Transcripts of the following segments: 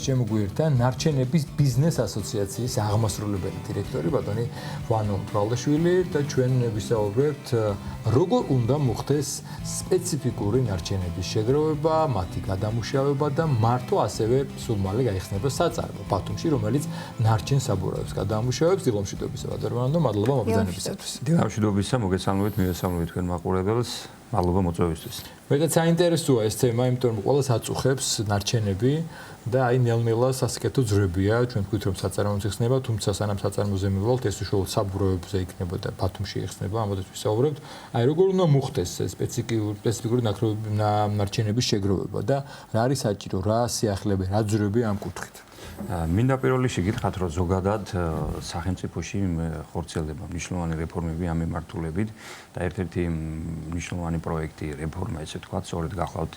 ჩემო გვერდთან ნარჩენების ბიზნეს ასოციაციის აღმასრულებელი დირექტორი ბატონი ვანო ბრალდაშვილი და ჩვენ ვისაუბრებთ როგორ უნდა მოხდეს სპეციფიკური ნარჩენების შეგროვება, მათი გადამუშავება და მართო ასევე სულ მალე გაიხსნება საწარმო ბათუმში, რომელიც ნარჩენ საბურავებს გადაამუშავებს. დილომშვიდობისა ბატონო, მადლობა მობრძანებისათვის. დილამშვიდობისა, მოგესალმებით, მივესალმებით თქვენ მაყურებელს. მადლობა მოწვევისთვის. მეტად საინტერესოა ეს თემა, იმიტომ რომ ყველას აწუხებს ნარჩენები და აი ნელ-ნელა სასიკეთო ძრებია, ჩვენ ვთქვით რომ საწარმოებს იხსნება, თუმცა სანამ საწარმოზე მივალთ, ეს უშუალოდ საბურავებზე იქნება და ბათუმში იხსნება, ამოდაც ვისაუბრებთ. აი როგორ უნდა მოხდეს სპეციფიკური ნარჩენების შეგროვება და რა არის საჭირო, რა სიახლეები, რა ძრებია ამ კუთხით. მინდა პირველ რიგში გითხრათ, რომ ზოგადად სახელმწიფოში ხორციელდება მნიშვნელოვანი რეფორმები ამ მიმართულებით და ერთ-ერთი მნიშვნელოვანი პროექტი რეფორმა, ესე ვთქვათ, სწორედ გახლავთ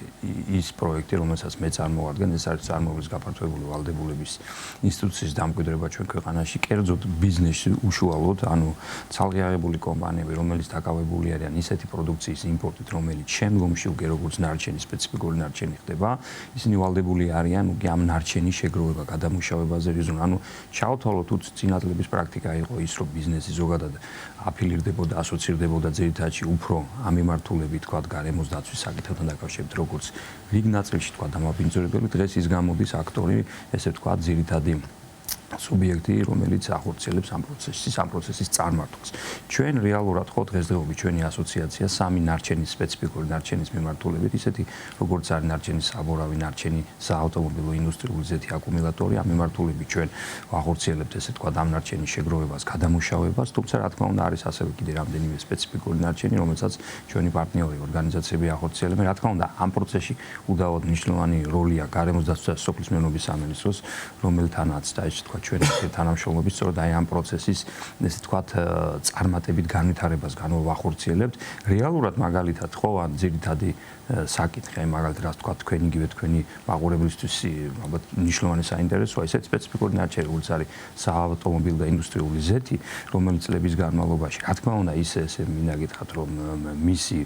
ის პროექტი, რომელსაც მე წარმოვადგენ, ეს არის წარმოების გაფართოებული ვალდებულების ინსტიტუციის დამკვიდრება ჩვენ ქვეყანაში, კერძოდ ბიზნესში უშუალოდ, ანუ ცალკე აღებული კომპანიები, რომელიც დაკავებული არიან ისეთი პროდუქციის იმპორტით, რომელიც შემდგომში უკვე როგორც ნარჩენი, სპეციფიკური ნარჩენი ხდება, ისინი ვალდებული არიან უკვე ამ ნარჩენის შეგროვება გადამუშავებაზე რიზონ, ანუ ჩავთვალოთ თუ წინადლების პრაქტიკა იყო ის, რომ ბიზნესი ზოგადად აფილირდებოდა, ასოცირდებოდა ძირითადში უფრო ამ მიმართულებით, თქვა გარემოს დაცვის საკითხებთან დაკავშირებით, როგორც რიგ ნაწილში თქვა დამაბინძურებელი, დღეს ის გამოდის აქტორი, ესე ვთქვა, ძირითადი სუბიექტი, რომელიც ახორციელებს ამ პროცესის წარმართვას. ჩვენ რეალურად ხო დღესდღეობით ჩვენი ასოციაცია სამი ნარჩენის სპეციფიკური ნარჩენის მიმართულებით, ისეთი როგორც არის ნარჩენის საბურავი, ნარჩენი საავტომობილო ინდუსტრიული ზეთი აკუმულატორი, ამ მიმართულებით ჩვენ ახორციელებთ ესე თქვა ამ ნარჩენის შეგროვებას, გადამუშავებას, თუმცა რა თქმა უნდა არის ასევე კიდე რამდენიმე სპეციფიკური ნარჩენი, რომელსაც ჩვენი პარტნიორი ორგანიზაციები ახორციელებენ. რა თქმა უნდა, ამ პროცესში უდავოდ მნიშვნელოვანი როლია გარემოს დაცვა და სოფლის მეურნეობის სამინისტროს, რომელთანაც და ეს თქვა ჩვენი თანამშრომლობის სწორედ აი ამ პროცესის ესე ვთქვათ წარმატებით განვითარებას განვახორციელებთ. რეალურად მაგალითად ხო ან ძირითადი საკითხი, აი მაგალითად რა ვთქვათ თქვენ იგივე თქვენი მაყურებლისთვის ალბათ მნიშვნელოვანი საინტერესოა ესეთ სპეციფიკური ნარჩენი, როგორც არის საავტომობილო და ინდუსტრიული ზეთი, რომელიც წლების განმავლობაში რა თქმა უნდა ესე მინდა გითხრათ რომ მისი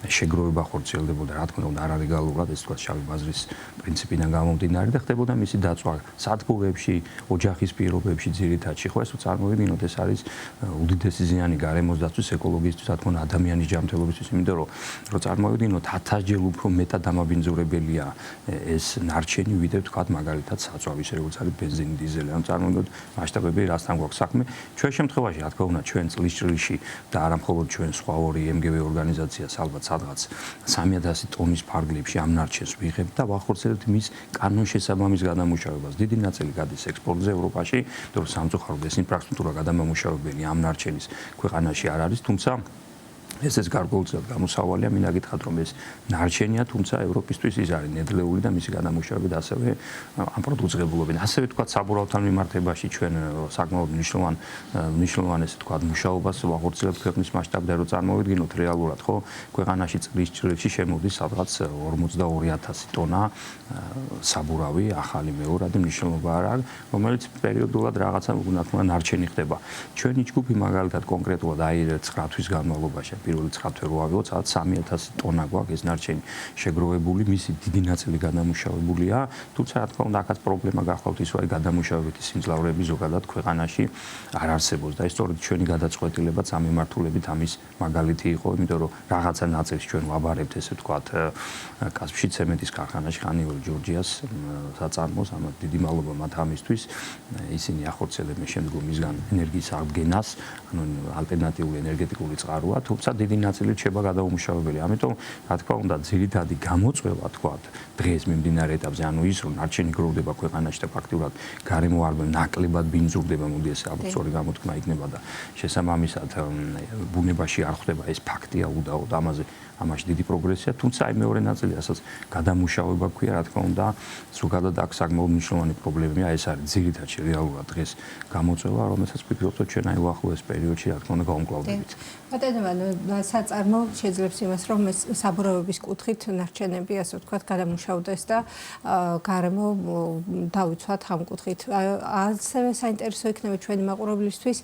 შეგროვება ხორციელდებოდა რა თქმა უნდა არალეგალურად, ეს ვთქვათ შავი ბაზრის პრინციპიდან გამომდინარე და ხდებოდა მისი დაცვა სადგურებში, ოჯახის პირობებში ძირითადში, ხო ეს წარმოვიდგინოთ, ეს არის უდიდესი ზიანი გარემოს დაცვის, ეკოლოგიისთვის, რა თქმა უნდა ადამიანის ჯანმრთელობისთვის, იმიტომ რომ წარმოვიდგინოთ 1000 უფრო მეტად დამაბინძურებელია ეს ნარჩენი, ვიდრე ვთქვათ მაგალითად საწვავის, როგორც არის ბენზინი, დიზელი. ანუ წარმოვიდგინოთ მასშტაბები რასთან გვაქვს საქმე. ჩვენ შემთხვევაში, რა თქმა უნდა, ჩვენ წლის და არა მხოლოდ ჩვენ სხვა ორი MGV ორგანიზაციას ალბათ სადღაც 3000 ტონის ფარგლებში ამ ნარჩენს ვიღებთ და ვახორციელებთ მის კანონშესაბამის გადამუშავებას. დიდი ნაწილი გადის ექსპორტზე ევროპაში, იმიტომ რომ სამწუხაროდ ეს ინფრასტრუქტურა გადამამუშავებელი ამ ნარჩენის ქვეყანაში არ არის, თუმცა ეს გარკვეულწილად გამოსავალია, მინდა გითხრათ რომ ეს ნარჩენია, თუმცა ევროპისთვის ის არის ნედლეული და მისი გადამუშავებით ასევე ამ პროდუცირებულობენ. ასევე თქვა საბურავთან მიმართებაში ჩვენ საკმაოდ მნიშვნელოვან ესე თქვა მუშაობას ვახორციელებთ ქვეყნის მასშტაბზე, რომ წარმოვიდგინოთ რეალურად ხო ქვეყანაში წლის ჭრილში შემოდის სადღაც 42000 ტონა საბურავი, ახალი მეორადი მნიშვნელობა არ აქვს, რომელიც პერიოდულად რაღაცა უნდა თქვა ნარჩენი ხდება. ჩვენი ჯგუფი მაგალითად კონკრეტულად აი 9 თვის განმავლობაში პირველი 9 თვე რო ავიღოთ, სადაც 3000 ტონა გვაქვს ეს ნარჩენი შეგროვებული, მისი დიდი ნაწილი გადამუშავებულია, თუმცა რა თქმა უნდა აქაც პრობლემა გახლავთ ის, რომ გადამუშავებითი სიმძლავრეები ზოგადად ქვეყანაში არ არსებობს და ეს სწორედ ჩვენი გადაწყვეტილებაც ამ მიმართულებით ამის მაგალითი იყო, იმიტომ რომ რაღაცა ნაწილს ჩვენ ვაბარებთ ესე ვთქვათ კასპში ცემენტის ქარხანაში, ხანიორი ჯორჯიას საწარმოს, ამათ დიდი მადლობა მათ ამისთვის. ისინი ახორციელებენ შემდგომ მისგან ენერგიის აღდგენას, ანუ ალტერნატიული ენერგეტიკული წყაროა, თუმცა დიდი ნაწილი რჩება გადაუმუშავებელი. ამიტომ რა თქმა უნდა ძირითადი გამოწვევა თქვათ დღეს მიმდინარე ეტაპზე, ანუ ის რომ ნარჩენი გროვდება ქვეყანაში და ფაქტიურად გარემო არ ნაკლებად ბინძურდება, მოდი ესე ალბათ სწორი გამოთქმა იქნება და შესაბამისად ბუნებაში არ ხდება ეს ფაქტია უდაოდ, ამაში დიდი პროგრესია, თუმცა აი მეორე ნაწილი, რასაც გადამუშავება ქვია, რა თქმა უნდა, ზოგადად აქ საკმაოდ მნიშვნელოვანი პრობლემაა, ეს არის ძირითადში რეალურად დღეს გამოწვევა, რომელსაც ვფიქრობ, რომ ჩვენ აი უახლოეს პერიოდში, რა თქმა უნდა, გავუმკლავდებით. ბატონო, საწარმო შეძლებს იმას, რომ საბურავების კუთხით ნარჩენები, ასე ვთქვათ, გადამუშავდეს და გარემო დავიცვათ ამ კუთხით. ასევე საინტერესო იქნება ჩვენი მაყურებლისთვის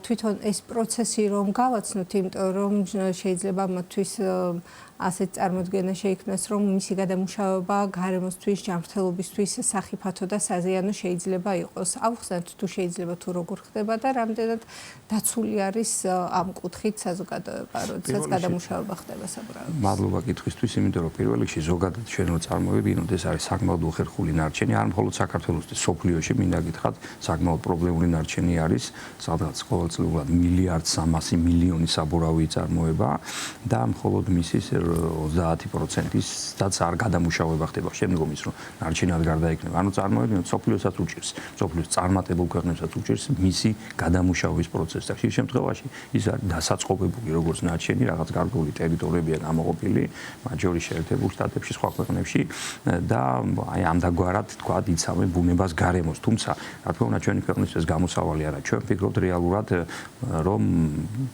თვითონ ეს პროცესი რომ გავაცნოთ, იმიტომ რომ შეიძლება მათთვის ასეთ წარმოდგენა შეიქმნას, რომ მისი გადამუშავება გარემოსთვის, ჯანმრთელობისთვის სახიფათო და საზიანო შეიძლება იყოს. ავხსნათ თუ შეიძლება თუ როგორ ხდება და რამდენად დაცული არის ამ კუთხით საზოგადოება, როდესაც გადამუშავება ხდება საბურავად. მადლობა კითხვისთვის, იმიტომ რომ პირველ რიგში ზოგადად ჩვენ რო წარმოვიდგინოთ, ეს არის საკმაოდ უხერხული ნარჩენი, არ მხოლოდ საქართველოსთვის, სოფლიოში მინდა გითხრათ, საკმაოდ პრობლემური ნარჩენი არის, სადღაც ყოველწლიურად 1.3 მილიარდი საბურავი იწარმოება და მხოლოდ მისის 30%-იც არ გადამუშავება ხდება. შემდგომ ის რომ ნარჩენად გარდაიქმნება, ანუ წარმოვიდგინოთ, სოფლიოსაც უჭირს, სოფლიოს წარმატებულ ქვეყნებსაც უჭირს მისი გადამუშავების პროცესი. და ხშირ შემთხვევაში ის არის დასაწყობებული როგორც ნარჩენი, რაღაც გარკვეული ტერიტორიებია გამოყოფილი, მათ შორის შეერთებულ შტატებში, სხვა ქვეყნებში და აი ამდაგვარად თქვა იცავენ ბუნებას გარემოს. თუმცა, რა თქმა უნდა, ჩვენი ქვეყნისთვის გამოსავალი არა. ჩვენ ვფიქრობთ რეალურად, რომ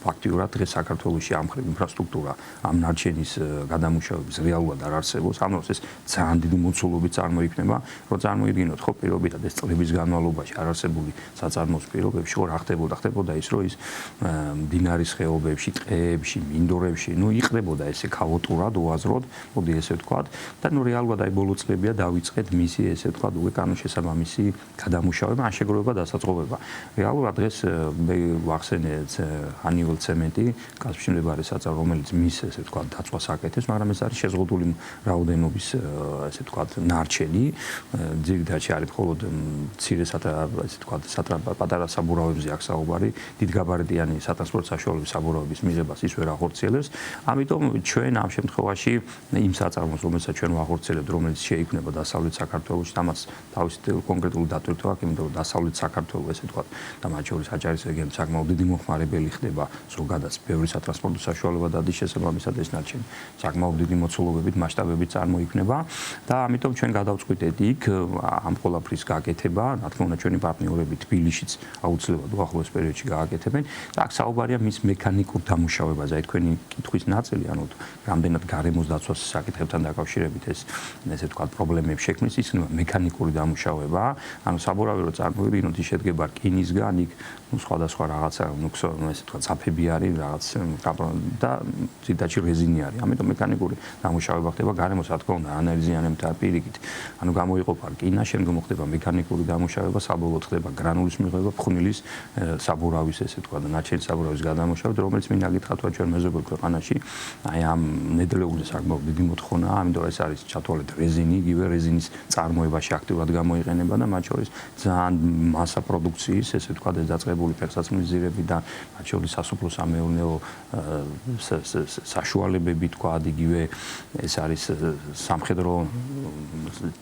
ფაქტიურად დღეს საქართველოში ამ ხრივ ინფრასტრუქტურა ამ ნარჩენის გადამუშავების რეალურად არ არსებობს. ამ დროს ეს ძალიან დიდი მოცულობით წარმოიქმნება, რომ წარმოიდგინოთ, ხო, პირობითად ეს წლების განმავლობაში არ არსებული საწარმოოს პირობებში, ხო, რა ხდებოდა? ხდებოდა ის, რომ ის მდინარის ხეობებში, ტყეებში, მინდორებში, ნუ იყრებოდა ესე ქაოტურად, უაზროდ, მოდი ესე ვთქვათ, და ნუ რეალურად აი ბოლო წლებია დავიწყეთ მისი ესე ვთქვათ, უკვე კანონშესაბამისი გადამუშავება, ან შეგროვება, დასაწყობება. რეალურად დღეს მე ვახსენე ჰანიუელ ცემენტი, კასპიაში მდებარე საწარმო, რომელიც მის ესე ვთქვათ, დაწვას აკეთებს, მაგრამ ეს არის შეზღუდული რაოდენობის ესე ვთქვათ, ნარჩენი. ძირითადად არის მხოლოდ მცირესათა ესე ვთქვათ, პატარა საბურავებზე აქ საუბარი, დიდგაბარიტიანი სატრანსპორტო საშუალებების საბურავების მიღებას ის ვერ ახორციელებს. ამიტომ ჩვენ ამ შემთხვევაში იმ საწარმოს, რომელსაც ჩვენ ვახორციელებთ, რომელიც შეიქმნება დასავლეთ საქართველოში, ამას თავისი კონკრეტული დატვირთვა აქვს, იმიტომ რომ დასავლეთ საქართველოს ესე ვთქვათ, და მათ შორის აჭარის რეგიონი საკმაოდ დიდი მოხმარებელი ხდება ზოგადად ბევრი სატრანსპორტო საშუალება დადის შესაბამისად ეს ნარჩენი საკმაოდ დიდი მოცულობებით, მასშტაბებით წარმოიქმნება და ამიტომ ჩვენ გადავწყვიტეთ იქ ამ ყველაფრის გაკეთება, რა თქმა უნდა ჩვენი პარტნიორები თბილისშიც აუცილებლად უახლოეს პერიოდში გააკეთებენ და აქ საუბარია მის მექანიკურ დამუშავებაზე. აი თქვენი კითხვის ნაწილი, ანუ რამდენად გარემოს დაცვას საკითხებთან დაკავშირებით ესე ვთქვათ, პრობლემებს შექმნის, ისინი მექანიკური დამუშავება, ანუ საბურავი რო წარმოვიდგინოთ, ის შედგება რკინისგან, იქ სხვადასხვა რაღაცა, ესე ვთქვათ, საფები არის, რაღაც და ძირითადად რეზინი არის. ამიტომ მექანიკური დამუშავება ხდება გარემოს, რა თქმა უნდა, ანალიზიანებთან პირიქით. ანუ გამოიყოფა რკინა, შემდგომ ხდება მექანიკური დამუშავება, საბოლოოდ ხდება გრანულის მიღება, ფხვნილის საბურავის, ესე ვთქვათ, ნარჩენი საბურავის გადამუშავება, რომელიც მინდა გითხრათ, რომ ჩვენ მეზობელ ქვეყანაში აი ამ ნედლეულზე საკმაოდ დიდი მოთხოვნაა, ამიტომ ეს არის ჩათვალეთ რეზინი, იგივე რეზინის წარმოებაში აქტიურად გამოიყენება და მათ შორის ძალიან მასა პროდუქციის, ესე ვთქვათ, ეს დაწყებული ფეხსაცმლის ძირებიდან, მათ შორის სასოფლო-სამეურნეო საშუალებები, თქვა, იგივე ეს არის სამხედრო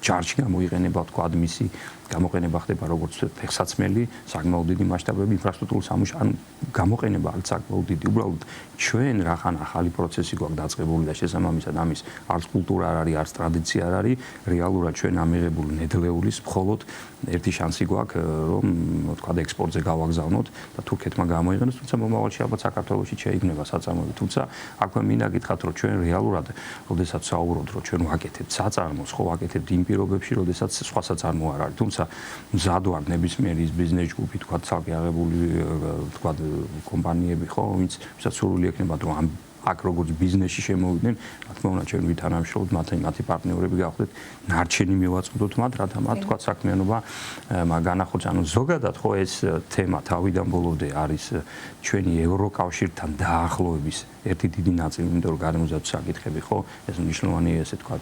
ჯარში გამოიყენება, თქვა, მისი გამოყენება ხდება როგორც ფეხსაცმელი, საკმაოდ დიდი მასშტაბები, ინფრასტრუქტურის სამუშაო, ანუ გამოყენება არის საკმაოდ დიდი. უბრალოდ ჩვენ რახან ახალი პროცესი გვაქვს დაწყებული და შესაბამისად ამის არც კულტურა არ არის, არც ტრადიცია არ არის, რეალურად ჩვენ ამიღებული ნედლეულის მხოლოდ ერთი შანსი გვაქვს, რომ თქვა ექსპორტზე გავაგზავნოთ და თურქეთმა გამოიყენოს, თუმცა მომავალში ალბათ საქართველოში შეიქმნება საწარმოები. თუმცა აქვე მინდა გითხრათ, რომ ჩვენ რეალურად, როდესაც საუბრობთ, რომ ჩვენ ვაკეთებთ საწარმოს, ხო ვაკეთებთ იმ პირობებში, როდესაც სხვა საწარმო არ არის. თუმცა მზად ვარ ნებისმიერი ის ბიზნეს ჯგუფი, თქვა, ცალკე აღებული, თქვა, კომპანიები, ხო, ვისაც სურვილი ექნებათ, რომ ამ აქ როგორც ბიზნესში შემოვიდნენ, რა თქმა უნდა, ჩვენ ვითანამშრომლობთ, მათი პარტნიორები გავხდეთ, ნარჩენი მივაწოდოთ მათ, რათა მათ თქვა საქმიანობა განახორციელოს. ანუ ზოგადად ხო ეს თემა თავიდან ბოლომდე არის ჩვენი ევროკავშირთან დაახლოების ერთი დიდი ნაწილი, იმიტომ რომ გარემოსდაცვის საკითხები ხო, ეს მნიშვნელოვანი ესე თქვა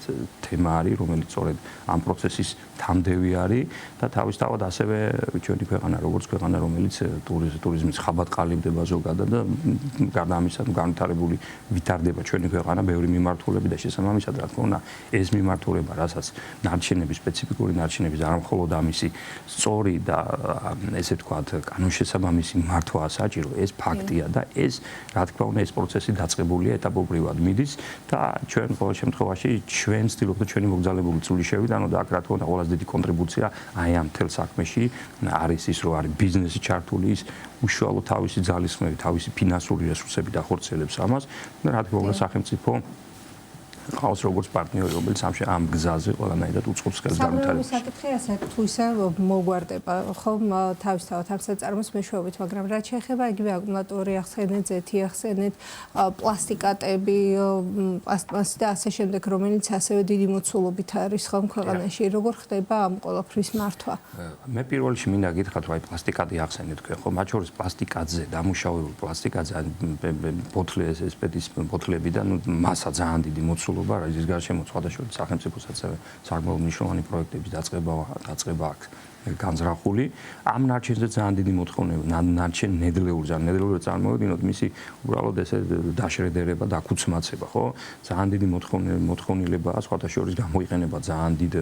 თემა არის, რომელიც სწორედ ამ პროცესის თამდევი არის და თავისთავად ასევე ჩვენი ქვეყანა როგორც ქვეყანა, რომელიც ტურიზმის ხაბად ყალიბდება ზოგადად და გარდა ამისა, განვითარებული ვითარდება ჩვენი ქვეყანა ბევრი მიმართულებით და შესაბამისად, რა თქმა უნდა, ეს მიმართულება, რასაც ნარჩენების, სპეციფიკური ნარჩენების არ მხოლოდ ამისი სწორი და ესე ვთქვათ, კანონშესაბამისი მართვაა საჭირო, ეს ფაქტია და ეს, რა თქმა უნდა, ეს პროცესი დაწყებულია ეტაპობრივად მიდის და ჩვენ ყოველ შემთხვევაში ჩვენ ვცდილობთ ჩვენი მოგზაურობული წვლილი შევიდანო და აქ რა თქმა უნდა ყველაზე დიდი კონტრიბუცია აი ამ მთელ საქმეში არის ის, რომ არის ბიზნესი ჩართული, ის უშუალო თავისი ძალისხმევით, თავისი ფინანსური რესურსებით ახორციელებს ამას და რა თქმა უნდა სახელმწიფო ყავს როგორც პარტნიორი, რომელიც ამ გზაზე ყველანაირად უწყობს ხელს სამრეობის განვითარებას. საკითხი ასე თუ ისე მოგვარდება, ხომ თავისთავად ამ საწარმოს მეშვეობით, მაგრამ რაც შეეხება იგივე აკუმულატორი ახსენეთ, ზეთი ახსენეთ, პლასტიკატები, პლასტმასი და ასე შემდეგ, რომელიც ასევე დიდი მოცულობით არის ხომ ქვეყანაში, როგორ ხდება ამ ყველაფრის მართვა? მე პირველ რიგში მინდა გითხრათ, რომ აი პლასტიკატი ახსენეთ თქვენ, ხო, მათ შორის პლასტიკატზე, დამუშავებულ პლასტიკატზე, ბოთლების ესპედის ბოთლებიდან მასა ძალიან დიდი მოცულობა, რის გარშემო სხვადასხვა სახელმწიფოს ასევე საკმაოდ მნიშვნელოვანი პროექტების დაწყება აქვს განზრახული. ამ ნარჩენზე ძალიან დიდი მოთხოვნაა, ნარჩენ ნედლეულზე, ნედლეულზე წარმოედინოთ მისი უბრალოდ ესე დაშრედერება, დაქუცმაცება, ხო? ძალიან დიდი მოთხოვნილებაა, სხვათა შორის გამოიყენება ძალიან დიდ,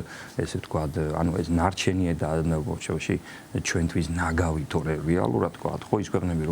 ესე ვთქვათ, ანუ ეს ნარჩენია და ბოჩოში ჩვენთვის ნაგავი თორე რეალურად ვთქვათ, ხო, ის ქვეყნები,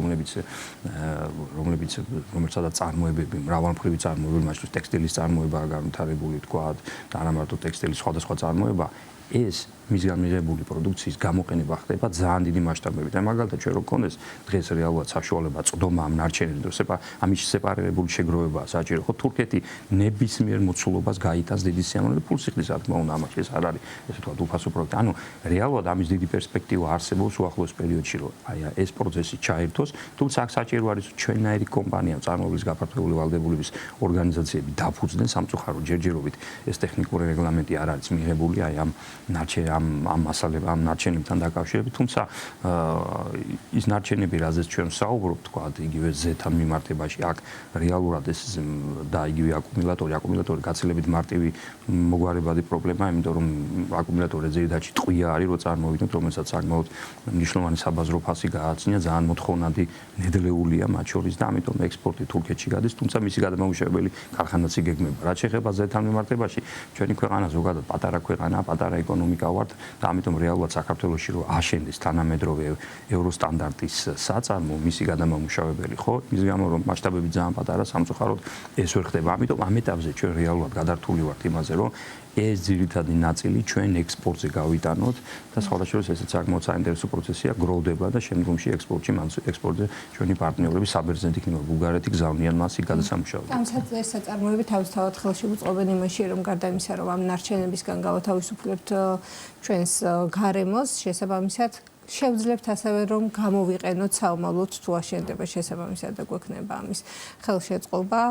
რომელსაც წარმოებები, მრავალმხრივი წარმოებები, მათ შორის ტექსტილის წარმოება განვითარებული ვთქვათ, და არა მარტო ტექსტილის სხვადასხვა წარმოება, ეს მისგან მიღებული პროდუქციის გამოყენება ხდება ძალიან დიდი მასშტაბებით. და მაგალითად ჩვენ რო გქონდეს დღეს რეალურად საშუალება წვდომა ამ ნარჩენებზე, რომ ამის სეპარირებული შეგროვება საჭირო, ხო, თურქეთი ნებისმიერ მოცულობას გაიტანს დიდი სიამოვნებით, ფულსიხლის რა თქმა უნდა, ამაში ეს არ არის, ესე ვთქვათ, უფასო პროექტი. ანუ რეალურად ამის დიდი პერსპექტივა არსებობს უახლოეს პერიოდში, რომ აი ეს პროცესი ჩაერთოს, თუმცა აქ საჭირო არის ჩვენნაირი კომპანია, წარმოებლის გაფართოებული ვალდებულების ორგანიზაციები დაფუძნდნენ სამწუხაროდ ჯერჯერობით ეს ტექნიკური რეგლამენტი არ არის მიღებული აი ამ ნარჩენებთან დაკავშირებით, თუმცა ის ნარჩენები, რაზეც ჩვენ ვსაუბრობთ, თქვა იგივე ზეთან მიმართებაში, აქ რეალურად ეს და იგივე აკუმულატორი გაცილებით მარტივი მოგვარებადი პრობლემაა, იმიტომ რომ აკუმულატორი ძირითადად ტყვია არის, რო წარმოვიდგინოთ, რომელსაც საკმაოდ მნიშვნელოვანი საბაზრო ფასი გააჩნია, ძალიან მოთხოვნადი ნედლეულია მათ შორის და ამიტომ ექსპორტი თურქეთში გადის, თუმცა მისი გადამამუშავებელი ქარხანაც იგეგმება. რაც შეეხება ზეთან მიმართებაში, ჩვენი ქვეყანა ზოგადად პატარა ქვეყანაა, პატარა ეკონომიკა ვართ და ამიტომ რეალურად საქართველოში რო აშენდეს თანამედროვე ევროსტანდარტის საწარმო, მისი გადამამუშავებელი, ხო, ის გამო რომ მასშტაბები ძალიან პატარა, სამწუხაროდ ეს ვერ ხდება. ამიტომ ამ ეტაპზე ჩვენ რეალურად გადართული ვართ იმაზე, რომ ეს ძირითადი ნაწილი ჩვენ ექსპორტზე გავიტანოთ და სხვადასხვა ესეც საკმაოდ საინტერესო პროცესია, გროვდება და შემდგომში ექსპორტზე ჩვენი პარტნიორები საბერძნეთი იქნება, ბულგარეთი გზავნიან მას იქ გადასამუშავებლად. ამ საწარმოები თავისთავად ხელში უწყობენ იმაში, რომ გარდა იმისა, რომ ამ ნარჩენებისგან გავათავისუფლებთ ჩვენს გარემოს, შესაბამისად შევძლებთ ასევე რომ გამოვიყენოთ საომავლოდ თუ აშენდება შესაბამისად და გვექნება ამის ხელშეწყობა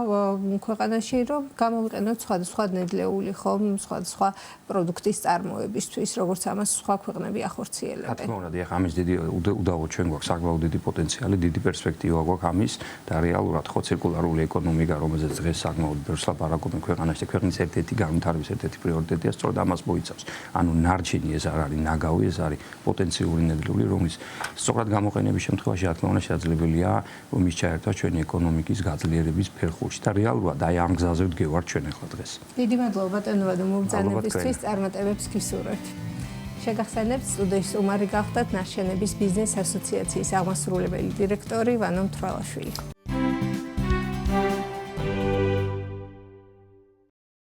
ქვეყანაში რომ გამოვიყენოთ სხვადასხვა ნედლეული ხომ სხვადასხვა პროდუქტის წარმოებისთვის როგორც ამას სხვა ქვეყნები ახორციელებენ. რა თქმა უნდა, ეხლა ამის დიდი უდავო ჩვენ გვაქვს საკმაოდ დიდი პოტენციალი, დიდი პერსპექტივა გვაქვს ამის და რეალურად ხო ცირკულარული ეკონომიკა, რომელზეც დღეს საკმაოდ ბევრს ლაპარაკობენ ქვეყანაში, ქვეყნის ერთ-ერთი განვითარების ერთ-ერთი პრიორიტეტია სწორედ ამას მოიცავს. ანუ ნარჩენი ეს არ არის ნაგავი, ეს არის პოტენციური ნედლეული, რომლის სწორად გამოყენების შემთხვევაში რა თქმა უნდა შესაძლებელია რომ ის ჩაერთოს ჩვენი ეკონომიკის გაძლიერების ფერხულში და რეალურად აი ამ გზაზე ვდგევართ ჩვენ ახლა დღეს. დიდი მადლობა ბატონო მობრძანებისთვის, წარმატებებს გისურვებთ. შეგახსენებთ სტუდიის სტუმარი გახდათ ნარჩენების ბიზნეს ასოციაციის აღმასრულებელი დირექტორი ვანო მთვრალაშვილი.